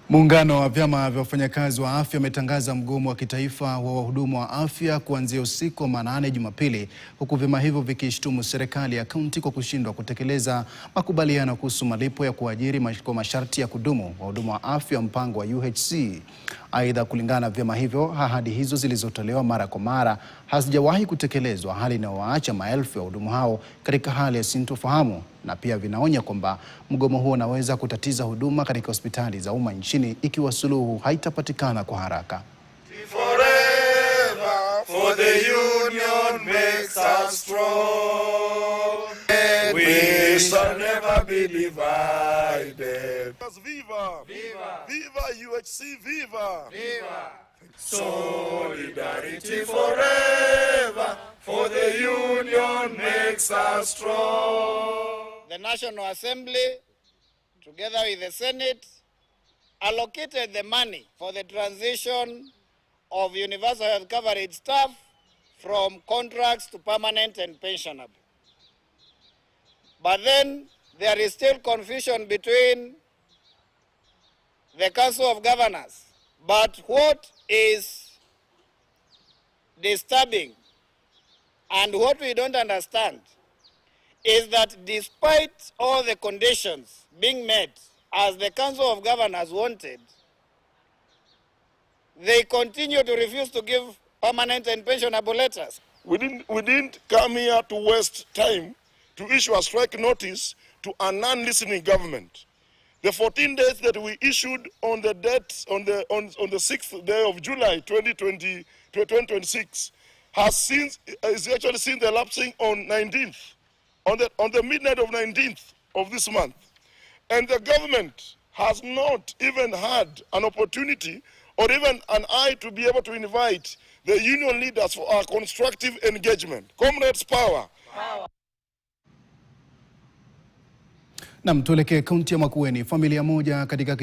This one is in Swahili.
Muungano wa vyama vya wafanyakazi wa afya umetangaza mgomo wa kitaifa wa wahudumu wa afya kuanzia usiku wa manane Jumapili, huku vyama hivyo vikishtumu serikali ya kaunti kwa kushindwa kutekeleza makubaliano kuhusu malipo ya kuajiri kwa masharti ya kudumu wahudumu wa afya mpango wa UHC. Aidha, kulingana na vyama hivyo, ahadi hizo zilizotolewa mara kwa mara hazijawahi kutekelezwa, hali inayowaacha maelfu ya wahudumu hao katika hali ya sintofahamu, na pia vinaonya kwamba mgomo huo unaweza kutatiza huduma katika hospitali za umma nchini ikiwa suluhu haitapatikana kwa haraka. Forever, for the union makes us strong. We shall never be divided. Viva! Viva! Viva UHC! Viva! Viva! Solidarity forever, for the union makes us strong. The National Assembly, together with the Senate, allocated the money for the transition of universal health coverage staff from contracts to permanent and pensionable. But then there is still confusion between the Council of Governors. But what is disturbing and what we don't understand is that despite all the conditions being met as the Council of Governors wanted, they continue to refuse to give permanent and pensionable letters. We didn't come here to waste time to issue a strike notice to a non-listening government. The 14 days that we issued on the date on the 6th day of July 2026 is actually seen the lapsing on 19th, on the midnight of 19th of this month. And the government has not even had an opportunity or even an eye to be able to invite the union leaders for our constructive engagement. Comrades, power. Na tuelekee kaunti ya Makueni. Familia moja katika